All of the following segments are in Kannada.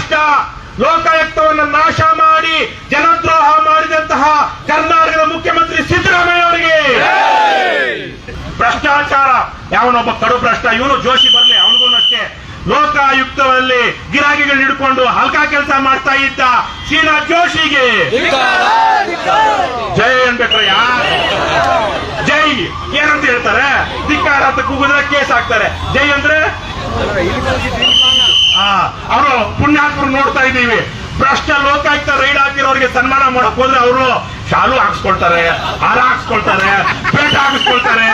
ಭ್ರಷ್ಟ ಲೋಕಾಯುಕ್ತವನ್ನು ನಾಶ ಮಾಡಿ ಜನದ್ರೋಹ ಮಾಡಿದಂತಹ ಕರ್ನಾಟಕದ ಮುಖ್ಯಮಂತ್ರಿ ಸಿದ್ದರಾಮಯ್ಯ ಅವರಿಗೆ ಭ್ರಷ್ಟಾಚಾರ. ಯಾವನೊಬ್ಬ ಕಡು ಭ್ರಷ್ಟ ಇವನು ಜೋಶಿ ಬರ್ಲಿ, ಅವನಿಗೂ ಅಷ್ಟೇ. ಲೋಕಾಯುಕ್ತದಲ್ಲಿ ಗಿರಾಕಿಗಳು ಹಿಡ್ಕೊಂಡು ಹಲ್ಕಾ ಕೆಲಸ ಮಾಡ್ತಾ ಇದ್ದ ಶ್ರೀನಾಥ್ ಜೋಶಿಗೆ ಜೈ ಅನ್ಬೇಕ್ರಯ್ಯ, ಜೈ ಏನಂತ ಹೇಳ್ತಾರೆ, ಧಿಕ್ಕಾರ ಅಂತ ಕೂಗಿದ್ರೆ ಕೇಸ್ ಹಾಕ್ತಾರೆ. ಜೈ ಅಂದ್ರೆ ಅವರು ಪುಣ್ಯಾತ್ಮರು ನೋಡ್ತಾ ಇದ್ದೀವಿ. ಭ್ರಷ್ಟ ಲೋಕಾಯುಕ್ತ ರೈಡ್ ಹಾಕಿರೋರಿಗೆ ಸನ್ಮಾನ ಮಾಡಕ್ ಹೋದ್ರೆ ಅವರು ಶಾಲು ಹಾಕ್ಸ್ಕೊಳ್ತಾರೆ, ಹಾರ ಹಾಕ್ಸ್ಕೊಳ್ತಾರೆ, ಪೇಟ ಹಾಕಿಸ್ಕೊಳ್ತಾರೆ.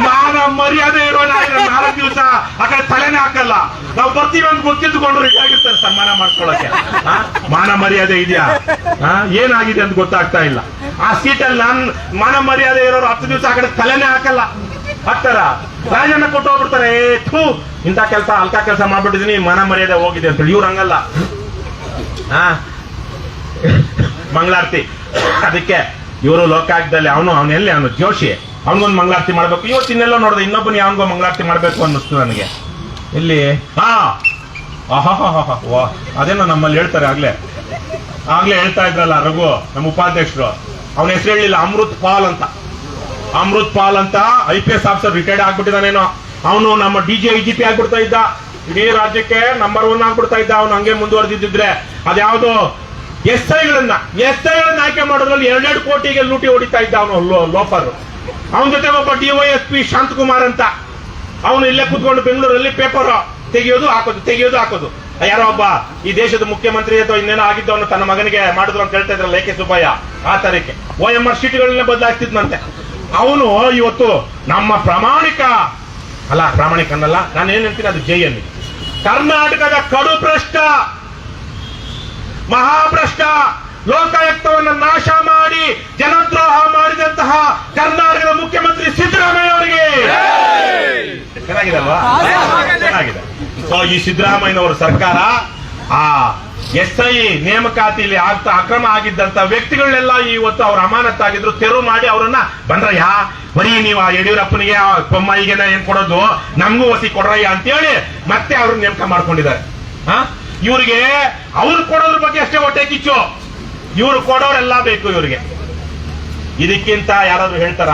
ಮಾನ ಮರ್ಯಾದೆ ಇರೋ 4 ದಿವಸ ಆ ಕಡೆ ತಲೆನೇ ಹಾಕಲ್ಲ. ನಾವು ಬರ್ತೀವಿ ಅಂತ ಗೊತ್ತಿದ್ದುಕೊಂಡು ರೆಡಿ ಆಗಿರ್ತಾರೆ ಸನ್ಮಾನ ಮಾಡ್ಕೊಳಕ್ಕೆ. ಮಾನ ಮರ್ಯಾದೆ ಇದೆಯಾ? ಏನಾಗಿದೆ ಅಂತ ಗೊತ್ತಾಗ್ತಾ ಇಲ್ಲ. ಆ ಸೀಟಲ್ಲಿ ನಾನ್ ಮಾನ ಮರ್ಯಾದೆ ಇರೋರು 10 ದಿವಸ ಆ ಕಡೆ ತಲೆನೇ ಹಾಕಲ್ಲ. ಹಾಕ್ತಾರ, ರಾಜನ್ನ ಕೊಟ್ಟು ಹೋಗ್ಬಿಡ್ತಾರೆ. ಇಂಥ ಕೆಲಸ ಹಲ್ಕಾ ಕೆಲಸ ಮಾಡ್ಬಿಟ್ಟಿದೀನಿ, ಮಾನ ಮರ್ಯಾದೆ ಹೋಗಿದೆ ಅಂತ ಹೇಳಿ. ಇವ್ರು ಹಂಗಲ್ಲ. ಮಂಗಳಾರತಿ ಅದಕ್ಕೆ ಇವರು ಲೋಕಾಯುಕ್ತದಲ್ಲಿ ಅವನು ಜೋಶಿ ಅವನಿಗೊಂದು ಮಂಗಳಾರತಿ ಮಾಡ್ಬೇಕು. ಇವತ್ತಿನೆಲ್ಲೋ ನೋಡಿದೆ ಇನ್ನೊಬ್ಬನ ಯಾವನಿಗೋ ಮಂಗಳಾರತಿ ಮಾಡ್ಬೇಕು ಅನ್ನಿಸ್ತು ನನಗೆ. ಇಲ್ಲಿ ಅದೇನೋ ನಮ್ಮಲ್ಲಿ ಹೇಳ್ತಾರೆ. ಆಗ್ಲೇ ಹೇಳ್ತಾ ಇದ್ರಲ್ಲ ರಘು, ನಮ್ಮ ಉಪಾಧ್ಯಕ್ಷರು, ಅವನ ಹೆಸರು ಹೇಳಿಲ್ಲ, ಅಮೃತ್ ಪಾಲ್ ಅಂತ IPS ಆಫೀಸರ್ ರಿಟೈರ್ಡ್ ಆಗ್ಬಿಟ್ಟಿದಾನೇನೋ. ಅವನು ನಮ್ಮ DGIGP ಆಗ್ಬಿಡ್ತಾ ಇದ್ದ, ಇಡೀ ರಾಜ್ಯಕ್ಕೆ ನಂಬರ್ 1 ಆಗ್ಬಿಡ್ತಾ ಇದ್ದ. ಅವನು ಹಂಗೆ ಮುಂದುವರೆದಿದ್ರೆ ಅದ್ಯಾವುದೋ SIಗಳನ್ನ ಆಯ್ಕೆ ಮಾಡೋದ್ರಲ್ಲಿ 2 ಕೋಟಿಗೆ ಲೂಟಿ ಹೊಡಿತಾ ಇದ್ದ ಅವನು ಲೋಫರ್. ಅವನ ಜೊತೆ ಒಬ್ಬ DYSP ಶಾಂತಕುಮಾರ್ ಅಂತ, ಅವನು ಇಲ್ಲೇ ಕೂತ್ಕೊಂಡು ಬೆಂಗಳೂರಲ್ಲಿ ಪೇಪರ್ ತೆಗೆಯೋದು ಹಾಕೋದು. ಯಾರೋ ಒಬ್ಬ ಈ ದೇಶದ ಮುಖ್ಯಮಂತ್ರಿ ಅಥವಾ ಇನ್ನೇನೋ ಆಗಿದ್ದವನು ತನ್ನ ಮಗನಿಗೆ ಮಾಡಿದ್ರು ಅಂತ ಹೇಳ್ತಾ ಇದ್ರಲ್ಲ AK ಸುಬ್ಬಯ್ಯ, ಆ ತರಕ್ಕೆ OMR ಶೀಟ್ಗಳನ್ನ ಬದಲಾಯಿಸ್ತಿದ್ನಂತೆ. ಅವನು ಇವತ್ತು ನಮ್ಮ ಪ್ರಾಮಾಣಿಕ ಅನ್ನಲ್ಲ, ನಾನು ಏನ್ ಹೇಳ್ತೀನಿ ಅದು ಜೈಯಲ್ಲಿ ಕರ್ನಾಟಕದ ಕಡು ಭ್ರಷ್ಟ ಮಹಾಭ್ರಷ್ಟ ಲೋಕಾಯುಕ್ತವನ್ನು ನಾಶ ಮಾಡಿ ಜನದ್ರೋಹ ಮಾಡಿದಂತಹ ಕರ್ನಾಟಕದ ಮುಖ್ಯಮಂತ್ರಿ ಸಿದ್ದರಾಮಯ್ಯ ಅವರಿಗೆ ಚೆನ್ನಾಗಿದೆ. ಸೊ ಈ ಸಿದ್ದರಾಮಯ್ಯನವರ ಸರ್ಕಾರ ಆ SI ನೇಮಕಾತಿಯಲ್ಲಿ ಅಕ್ರಮ ಆಗಿದ್ದಂತ ವ್ಯಕ್ತಿಗಳನ್ನೆಲ್ಲ ಇವತ್ತು ಅವ್ರ ಅಮಾನತ್ತಾಗಿದ್ರು ತೆರವು ಮಾಡಿ ಅವರನ್ನ ಬಂದ್ರಯ್ಯ, ಬರೀ ನೀವು ಆ ಯಡಿಯೂರಪ್ಪನಿಗೆ ಬೊಮ್ಮಾಯಿಗೆ ಏನ್ ಕೊಡೋದು, ನಮಗೂ ವಸಿ ಕೊಡ್ರಯ್ಯ ಅಂತೇಳಿ ಮತ್ತೆ ಅವ್ರನ್ನ ನೇಮಕ ಮಾಡ್ಕೊಂಡಿದ್ದಾರೆ. ಇವ್ರಿಗೆ ಅವ್ರು ಕೊಡೋದ್ರ ಬಗ್ಗೆ ಅಷ್ಟೇ ಹೊಟ್ಟೆ ಕಿಚ್ಚು, ಇವ್ರು ಕೊಡೋರೆಲ್ಲ ಬೇಕು ಇವ್ರಿಗೆ. ಇದಕ್ಕಿಂತ ಯಾರಾದ್ರೂ ಹೇಳ್ತಾರ?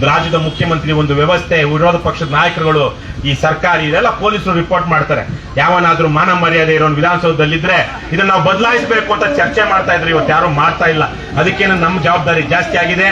ರಾಜ್ಯದ ಮುಖ್ಯಮಂತ್ರಿ ಒಂದು ವ್ಯವಸ್ಥೆ, ವಿರೋಧ ಪಕ್ಷದ ನಾಯಕರುಗಳು, ಈ ಸರ್ಕಾರ ಇದೆಲ್ಲ ಪೊಲೀಸರು ರಿಪೋರ್ಟ್ ಮಾಡ್ತಾರೆ. ಯಾವನಾದ್ರೂ ಮಾನ ಮರ್ಯಾದೆ ಇರೋನು ವಿಧಾನಸೌಧದಲ್ಲಿದ್ರೆ ಇದನ್ನ ನಾವು ಬದಲಾಯಿಸಬೇಕು ಅಂತ ಚರ್ಚೆ ಮಾಡ್ತಾ ಇದ್ರೆ ಇವತ್ತು ಯಾರು ಮಾಡ್ತಾ ಇಲ್ಲ. ಅದಕ್ಕೇನು ನಮ್ಮ ಜವಾಬ್ದಾರಿ ಜಾಸ್ತಿ ಆಗಿದೆ.